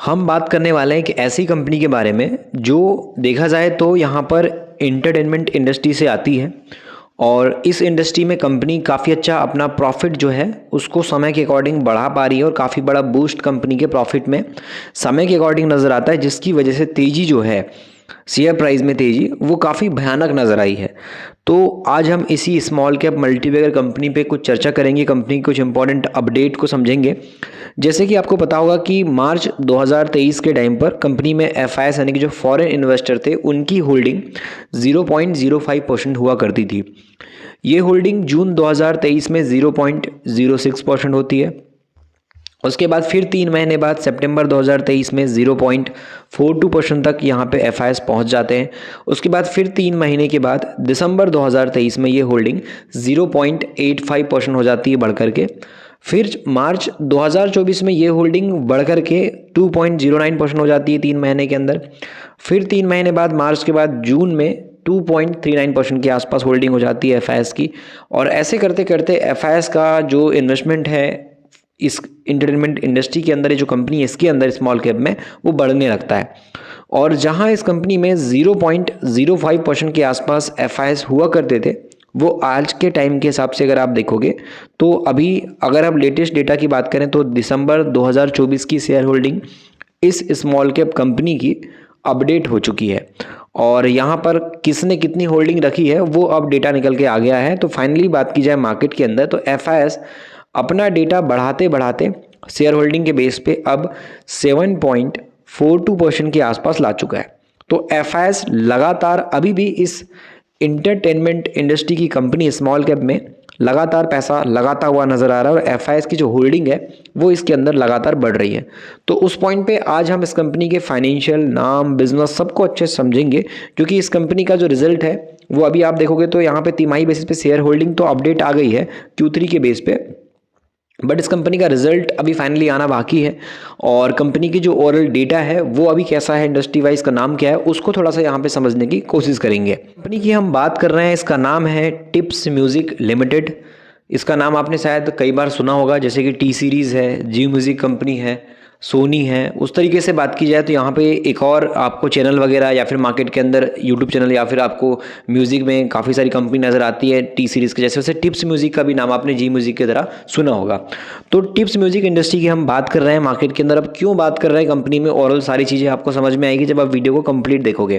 हम बात करने वाले हैं एक ऐसी कंपनी के बारे में जो देखा जाए तो यहाँ पर एंटरटेनमेंट इंडस्ट्री से आती है और इस इंडस्ट्री में कंपनी काफ़ी अच्छा अपना प्रॉफिट जो है उसको समय के अकॉर्डिंग बढ़ा पा रही है और काफ़ी बड़ा बूस्ट कंपनी के प्रॉफिट में समय के अकॉर्डिंग नज़र आता है, जिसकी वजह से तेज़ी जो है शेयर प्राइस में तेज़ी वो काफ़ी भयानक नज़र आई है। तो आज हम इसी स्मॉल कैप मल्टीबैगर कंपनी पे कुछ चर्चा करेंगे, कंपनी के कुछ इंपॉर्टेंट अपडेट को समझेंगे। जैसे कि आपको पता होगा कि मार्च 2023 के टाइम पर कंपनी में एफआईएस यानी कि जो फॉरेन इन्वेस्टर थे उनकी होल्डिंग 0.05% हुआ करती थी। ये होल्डिंग जून 2023 में 0.06% होती है। उसके बाद फिर 3 महीने बाद सितंबर 2023 में 0.42% तक यहाँ पे एफआईएस पहुँच जाते हैं। उसके बाद फिर 3 महीने के बाद दिसंबर 2023 में ये होल्डिंग 0.85% हो जाती है बढ़ करके। फिर मार्च 2024 में ये होल्डिंग बढ़ करके 2.09% हो जाती है 3 महीने के अंदर। फिर 3 महीने बाद मार्च के बाद जून में 2.39% के आसपास होल्डिंग हो जाती है एफआईएस की। और ऐसे करते करते एफआईएस का जो इन्वेस्टमेंट है इस एंटरटेनमेंट इंडस्ट्री के अंदर, ये जो कंपनी है इसके अंदर स्मॉल कैप में, वो बढ़ने लगता है। और जहां इस कंपनी में 0.05% के आसपास एफआईएस हुआ करते थे, वो आज के टाइम के हिसाब से अगर आप देखोगे तो अभी अगर आप लेटेस्ट डेटा की बात करें तो दिसंबर 2024 की शेयर होल्डिंग इस स्मॉल कैप कंपनी की अपडेट हो चुकी है और यहाँ पर किसने कितनी होल्डिंग रखी है वो अब डेटा निकल के आ गया है। तो फाइनली बात की जाए मार्केट के अंदर तो एफआईएस अपना डेटा बढ़ाते बढ़ाते शेयर होल्डिंग के बेस पे अब 7.42% के आसपास ला चुका है। तो एफआईएस लगातार अभी भी इस इंटरटेनमेंट इंडस्ट्री की कंपनी स्मॉल कैप में लगातार पैसा लगाता हुआ नजर आ रहा है और एफआईएस की जो होल्डिंग है वो इसके अंदर लगातार बढ़ रही है। तो उस पॉइंट पे आज हम इस कंपनी के फाइनेंशियल, नाम, बिजनेस सबको अच्छे से समझेंगे, क्योंकि इस कंपनी का जो रिजल्ट है वो अभी आप देखोगे तो यहाँ पे तिमाही बेसिस पे शेयर होल्डिंग तो अपडेट आ गई है Q3 के बेस पे, बट इस कंपनी का रिजल्ट अभी फाइनली आना बाकी है। और कंपनी की जो ओवरऑल डेटा है वो अभी कैसा है, इंडस्ट्री वाइज का नाम क्या है, उसको थोड़ा सा यहाँ पे समझने की कोशिश करेंगे। कंपनी की हम बात कर रहे हैं, इसका नाम है टिप्स म्यूजिक लिमिटेड। इसका नाम आपने शायद कई बार सुना होगा, जैसे कि टी सीरीज़ है, जी म्यूज़िक कंपनी है, सोनी है। उस तरीके से बात की जाए तो यहाँ पे एक और आपको चैनल वगैरह या फिर मार्केट के अंदर यूट्यूब चैनल या फिर आपको म्यूज़िक में काफ़ी सारी कंपनी नज़र आती है टी सीरीज़ के जैसे। वैसे टिप्स म्यूज़िक का भी नाम आपने जी म्यूज़िक की तरह सुना होगा। तो टिप्स म्यूज़िक इंडस्ट्री की हम बात कर रहे हैं मार्केट के अंदर। अब क्यों बात कर रहे हैं कंपनी में, ओवरऑल सारी चीज़ें आपको समझ में आएगी जब आप वीडियो को कंप्लीट देखोगे।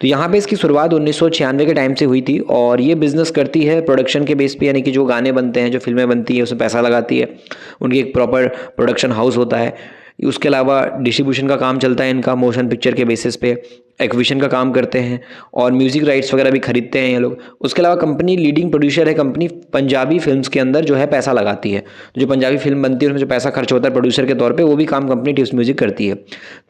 तो यहाँ पे इसकी शुरुआत 1996 के टाइम से हुई थी और ये बिज़नेस करती है प्रोडक्शन के बेस पे, यानी कि जो गाने बनते हैं, जो फिल्में बनती है, उसमें पैसा लगाती है। उनकी एक प्रॉपर प्रोडक्शन हाउस होता है। उसके अलावा डिस्ट्रीब्यूशन का काम चलता है इनका, मोशन पिक्चर के बेसिस पे एक्विजिशन का काम करते हैं और म्यूज़िक राइट्स वगैरह भी खरीदते हैं ये लोग। उसके अलावा कंपनी लीडिंग प्रोड्यूसर है। कंपनी पंजाबी फिल्म्स के अंदर जो है पैसा लगाती है, जो पंजाबी फिल्म बनती है उसमें जो पैसा खर्च होता है प्रोड्यूसर के तौर पे, वो भी काम कंपनी टिप्स म्यूजिक करती है।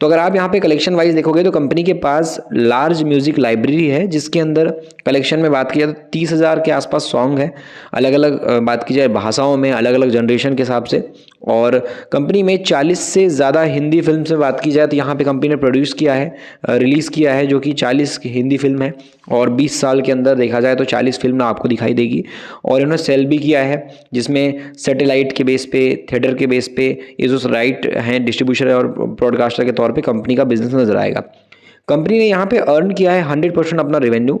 तो अगर आप यहाँ पे कलेक्शन वाइज देखोगे तो कंपनी के पास लार्ज म्यूजिक लाइब्रेरी है, जिसके अंदर कलेक्शन में बात की जाए तो 30,000 के आसपास सॉन्ग है, अलग अलग बात की जाए भाषाओं में, अलग अलग जनरेशन के हिसाब से। और कंपनी में 40 से ज़्यादा हिंदी फिल्म से बात की जाए तो यहाँ पे कंपनी ने प्रोड्यूस किया है, रिलीज़ किया है, जो कि 40 हिंदी फिल्म है और 20 साल के अंदर देखा जाए तो 40 फिल्म आपको दिखाई देगी। और इन्होंने सेल भी किया है, जिसमें सैटेलाइट के बेस पे, थिएटर के बेस पे ये जो राइट हैं डिस्ट्रीब्यूटर और ब्रॉडकास्टर के तौर पे कंपनी का बिजनेस नजर आएगा। कंपनी ने यहाँ पे अर्न किया है 100% अपना रेवेन्यू,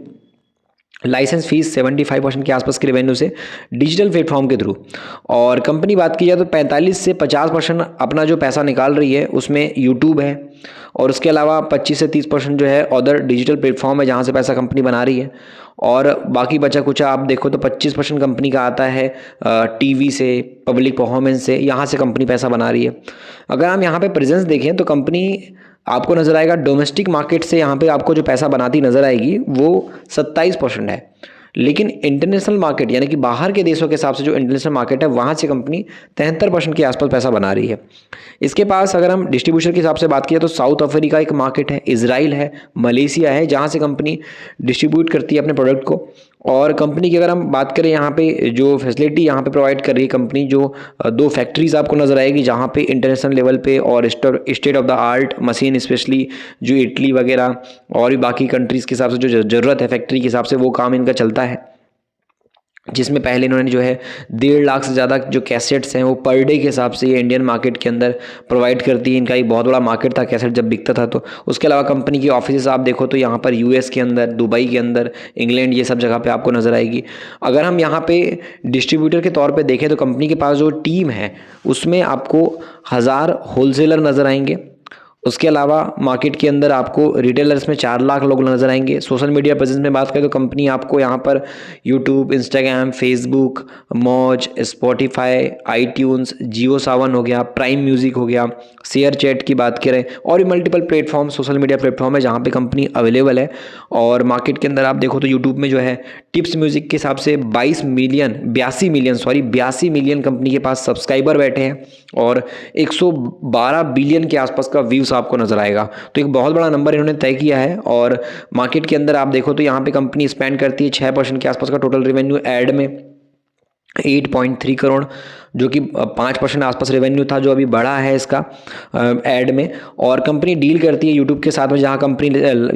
लाइसेंस फीस 75% के आसपास के रेवेन्यू से डिजिटल प्लेटफॉर्म के थ्रू। और कंपनी बात की जाए तो 45 से 50% अपना जो पैसा निकाल रही है उसमें यूट्यूब है और उसके अलावा 25 से 30% जो है अदर डिजिटल प्लेटफॉर्म है जहाँ से पैसा कंपनी बना रही है। और बाकी बचा कुचा आप देखो तो 25% कंपनी का आता है टीवी से, पब्लिक परफॉर्मेंस से, यहाँ से कंपनी पैसा बना रही है। अगर हम यहाँ पे प्रेजेंस देखें तो कंपनी आपको नज़र आएगा डोमेस्टिक मार्केट से यहाँ पे आपको जो पैसा बनाती नज़र आएगी वो 27% है, लेकिन इंटरनेशनल मार्केट यानी कि बाहर के देशों के हिसाब से जो इंटरनेशनल मार्केट है वहाँ से कंपनी 73% के आसपास पैसा बना रही है। इसके पास अगर हम डिस्ट्रीब्यूशन के हिसाब से बात किया तो साउथ अफ्रीका एक मार्केट है, इजराइल है, मलेशिया है, जहाँ से कंपनी डिस्ट्रीब्यूट करती है अपने प्रोडक्ट को। और कंपनी की अगर हम बात करें यहाँ पे जो फैसिलिटी यहाँ पे प्रोवाइड कर रही है कंपनी, जो 2 फैक्ट्रीज आपको नज़र आएगी जहाँ पे इंटरनेशनल लेवल पे और state of the art machine, specially जो इटली वगैरह और भी बाकी कंट्रीज़ के हिसाब से जो ज़रूरत है फैक्ट्री के हिसाब से वो काम इनका चलता है। जिसमें पहले इन्होंने जो है 1.5 लाख से ज़्यादा जो कैसेट्स हैं वो पर डे के हिसाब से ये इंडियन मार्केट के अंदर प्रोवाइड करती है। इनका एक बहुत बड़ा मार्केट था कैसेट जब बिकता था तो। उसके अलावा कंपनी की ऑफिस आप देखो तो यहाँ पर यूएस के अंदर, दुबई के अंदर, इंग्लैंड, ये सब जगह पे आपको नज़र आएगी। अगर हम यहाँ पे डिस्ट्रीब्यूटर के तौर पर देखें तो कंपनी के पास जो टीम है उसमें आपको 1000 होलसेलर नज़र आएंगे। उसके अलावा मार्केट के अंदर आपको रिटेलर्स में 4 लाख लोग नजर आएंगे। सोशल मीडिया प्रेजेंस में बात करें तो कंपनी आपको यहाँ पर यूट्यूब, इंस्टाग्राम, फेसबुक, मौज, स्पॉटिफाई, आईट्यून्स, जियो सावन हो गया, प्राइम म्यूजिक हो गया, शेयर चैट की बात करें और भी multiple platform, social media platform है जहाँ पे कंपनी अवेलेबल है। और मार्केट के अंदर आप देखो तो यूट्यूब में जो है टिप्स म्यूजिक के हिसाब से 82 मिलियन कंपनी के पास सब्सक्राइबर बैठे हैं और 112 बिलियन के आसपास का व्यूज आपको नजर आएगा। तो एक बहुत बड़ा नंबर इन्होंने तय किया है। और मार्केट के अंदर आप देखो तो यहाँ पे कंपनी स्पेंड करती है 6% के आसपास का टोटल रेवेन्यू ऐड में, 8.3 करोड़, जो कि 5% आसपास रेवेन्यू था, जो अभी बढ़ा है इसका ऐड में। और कंपनी डील करती है यूट्यूब के साथ में, जहां कंपनी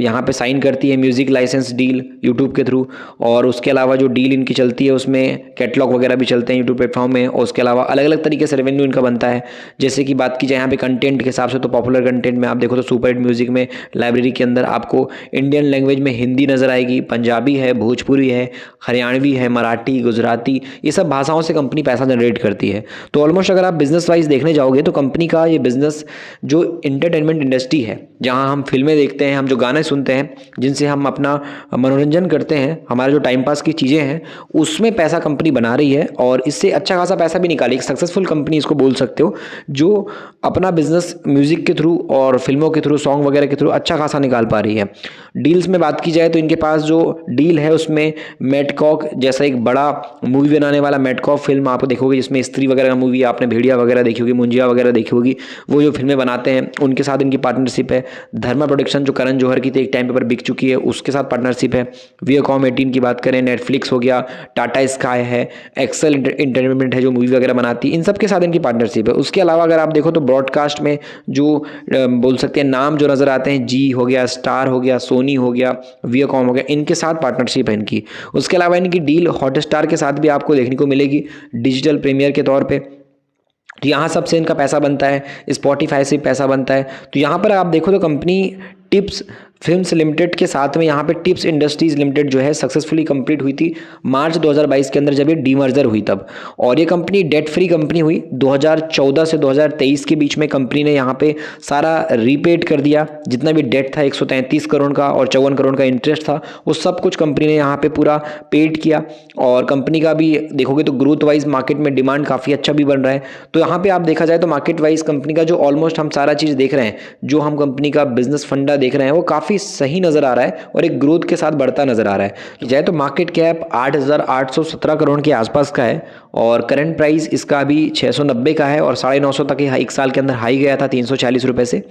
यहाँ पे साइन करती है म्यूज़िक लाइसेंस डील यूट्यूब के थ्रू। और उसके अलावा जो डील इनकी चलती है उसमें कैटलॉग वगैरह भी चलते हैं यूट्यूब प्लेटफॉर्म में। और उसके अलावा अलग अलग तरीके से रेवेन्यू इनका बनता है। जैसे कि बात की जाए यहाँ पे कंटेंट के हिसाब से तो पॉपुलर कंटेंट में आप देखो तो सुपर हिट म्यूजिक में लाइब्रेरी के अंदर आपको इंडियन लैंग्वेज में हिंदी नज़र आएगी, पंजाबी है, भोजपुरी है, हरियाणवी है, मराठी, गुजराती, ये सब भाषाओं से कंपनी पैसा जनरेट करती है। तो ऑलमोस्ट अगर आप बिजनेस वाइज देखने जाओगे तो कंपनी का ये बिजनेस जो एंटरटेनमेंट इंडस्ट्री है, जहां हम फिल्में देखते हैं, हम जो गाने सुनते हैं, जिनसे हम अपना मनोरंजन करते हैं, हमारे जो टाइम पास की चीज़ें हैं, उसमें पैसा कंपनी बना रही है और इससे अच्छा खासा पैसा भी निकाली। एक सक्सेसफुल कंपनी इसको बोल सकते हो, जो अपना बिजनेस म्यूजिक के थ्रू और फिल्मों के थ्रू, सॉन्ग वगैरह के थ्रू अच्छा खासा निकाल पा रही है। डील्स में बात की जाए तो इनके पास जो डील है उसमें मैटकॉक जैसा एक बड़ा मूवी बनाने वाला, मैटकॉक फिल्म आप देखोगे जिसमें स्त्री वगैरह का मूवी, आपने भेड़िया वगैरह देखी होगी, मुंजिया वगैरह देखी होगी, वो जो फिल्में बनाते हैं उनके साथ इनकी पार्टनरशिप है। धर्मा प्रोडक्शन जो करण जौहर की थी, एक टाइम पे पर बिक चुकी है, उसके साथ पार्टनरशिप है। वीएकॉम 18 की बात करें, नेटफ्लिक्स हो गया, टाटा स्काई है, एक्सेल एंटरटेनमेंट है जो मूवी वगैरह बनाती है, इन सब के साथ इनकी पार्टनरशिप है। उसके अलावा अगर आप देखो तो ब्रॉडकास्ट में जो बोल सकते हैं नाम जो नजर आते हैं, जी हो गया, स्टार हो गया, सोनी हो गया, वीएकॉम हो गया, इनके साथ पार्टनरशिप है इनकी। उसके अलावा इनकी डील हॉटस्टार के साथ भी आपको देखने को मिलेगी डिजिटल प्रीमियर के तौर पे। तो यहाँ सबसे इनका पैसा बनता है, स्पॉटिफाई से पैसा बनता है। तो यहाँ पर आप देखो तो कंपनी टिप्स फिल्म्स लिमिटेड के साथ में यहाँ पे टिप्स इंडस्ट्रीज लिमिटेड जो है सक्सेसफुली कंप्लीट हुई थी मार्च 2022 के अंदर, जब ये डीमर्जर हुई तब। और ये कंपनी डेट फ्री कंपनी हुई। 2014 से 2023 के बीच में कंपनी ने यहाँ पे सारा रीपेड कर दिया, जितना भी डेट था 133 करोड़ का और 54 करोड़ का इंटरेस्ट था, वो सब कुछ कंपनी ने यहाँ पे पूरा पेड किया। और कंपनी का भी देखोगे तो ग्रोथ वाइज मार्केट में डिमांड काफ़ी अच्छा भी बन रहा है। तो यहाँ पे आप देखा जाए तो मार्केट वाइज कंपनी का जो ऑलमोस्ट हम सारा चीज़ देख रहे हैं, जो हम कंपनी का बिजनेस फंडा देख रहे हैं, वो काफ़ी सही नजर आ रहा है और एक ग्रोथ के साथ बढ़ता नजर आ रहा है। जाए तो मार्केट कैप 8,817 करोड़ के आसपास का है और करंट प्राइस इसका अभी 690 का है और 950 तक एक साल के अंदर हाई गया था 340 रुपए से।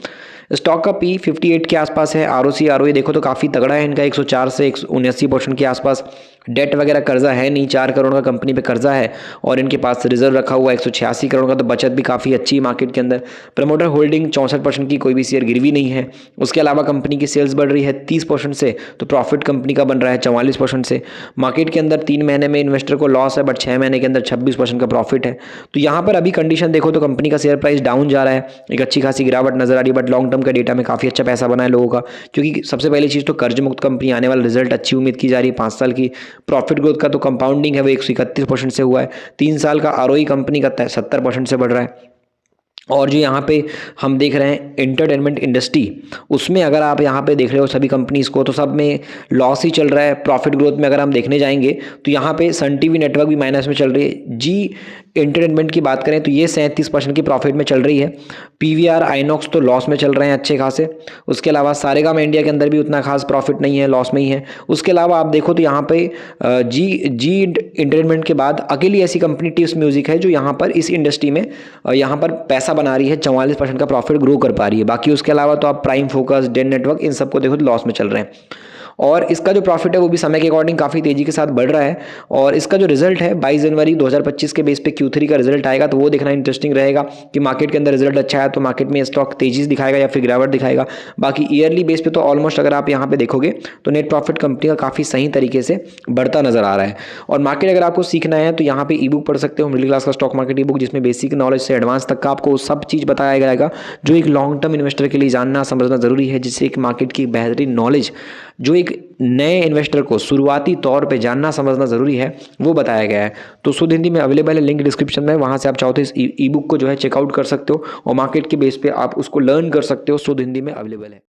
स्टॉक का पी 58 के आसपास है। आरओसी आरओई देखो तो काफ़ी तगड़ा है इनका, 104 से 179% के आसपास। डेट वगैरह कर्जा है नहीं, 4 करोड़ का कंपनी पे कर्जा है और इनके पास रिजर्व रखा हुआ 186 करोड़ का, तो बचत भी काफ़ी अच्छी है मार्केट के अंदर। प्रमोटर होल्डिंग 64% की, कोई भी शेयर गिरवी नहीं है। उसके अलावा कंपनी की सेल्स बढ़ रही है 30% से, तो प्रॉफिट कंपनी का बन रहा है 44% से। मार्केट के अंदर 3 महीने में इन्वेस्टर को लॉस है, बट 6 महीने के अंदर 26% का प्रॉफिट है। तो यहाँ पर अभी कंडीशन देखो तो कंपनी का शेयर प्राइस डाउन जा रहा है, एक अच्छी खासी गिरावट नजर आ रही है, बट लॉन्ग टर्म का डेटा में काफ़ी अच्छा पैसा बना है लोगों का, क्योंकि सबसे पहली चीज़ तो कर्ज मुक्त कंपनी, आने वाला रिजल्ट अच्छी उम्मीद की जा रही है। 5 साल की प्रॉफिट ग्रोथ का तो कंपाउंडिंग है वो 131% से हुआ है। 3 साल का आरओई कंपनी का 70% से बढ़ रहा है। और जो यहाँ पे हम देख रहे हैं एंटरटेनमेंट इंडस्ट्री, उसमें अगर आप यहाँ पे देख रहे हो सभी कंपनीज को, तो सब में लॉस ही चल रहा है। प्रॉफिट ग्रोथ में अगर हम देखने जाएंगे तो यहाँ पे सन टीवी नेटवर्क भी माइनस में चल रही है। जी एंटरटेनमेंट की बात करें तो ये 37% की प्रॉफिट में चल रही है। पीवीआर आइनॉक्स तो लॉस में चल रहे हैं अच्छे खासे। उसके अलावा सारेगामा इंडिया के अंदर भी उतना खास प्रॉफिट नहीं है, लॉस में ही है। उसके अलावा आप देखो तो यहाँ पे जी एंटरटेनमेंट के बाद अकेली ऐसी कंपनी टिप्स म्यूजिक है जो यहाँ पर इस इंडस्ट्री में यहाँ पर पैसा बना रही है, 44% का प्रॉफिट ग्रो कर पा रही है। बाकी उसके अलावा तो आप प्राइम फोकस, डेन नेटवर्क, इन सबको देखो तो लॉस में चल रहे हैं। और इसका जो प्रॉफिट है वो भी समय के अकॉर्डिंग काफ़ी तेज़ी के साथ बढ़ रहा है। और इसका जो रिजल्ट है 22 जनवरी 2025 के बेस पे Q3 का रिजल्ट आएगा, तो वो देखना इंटरेस्टिंग रहेगा कि मार्केट के अंदर रिजल्ट अच्छा है तो मार्केट में स्टॉक तेजी से दिखाएगा या फिर गिरावट दिखाएगा। बाकी ईयरली बेस पे तो ऑलमोस्ट अगर आप यहाँ पे देखोगे तो नेट प्रॉफिट कंपनी का काफ़ी सही तरीके से बढ़ता नजर आ रहा है। और मार्केट अगर आपको सीखना है तो यहाँ पे ई बुक पढ़ सकते हो, मिडिल क्लास का स्टॉक मार्केट ई बुक, जिसमें बेसिक नॉलेज से एडवांस तक का आपको सब चीज़ बताया जाएगा जो एक लॉन्ग टर्म इन्वेस्टर के लिए जानना समझना जरूरी है, जिससे एक मार्केट की बेहतरीन नॉलेज जो एक नए इन्वेस्टर को शुरुआती तौर पे जानना समझना ज़रूरी है वो बताया गया है। तो शुद्ध हिंदी में अवेलेबल है, लिंक डिस्क्रिप्शन में, वहाँ से आप चाहो तो इस ई बुक को जो है चेकआउट कर सकते हो और मार्केट के बेस पे आप उसको लर्न कर सकते हो। शुद्ध हिंदी में अवेलेबल है।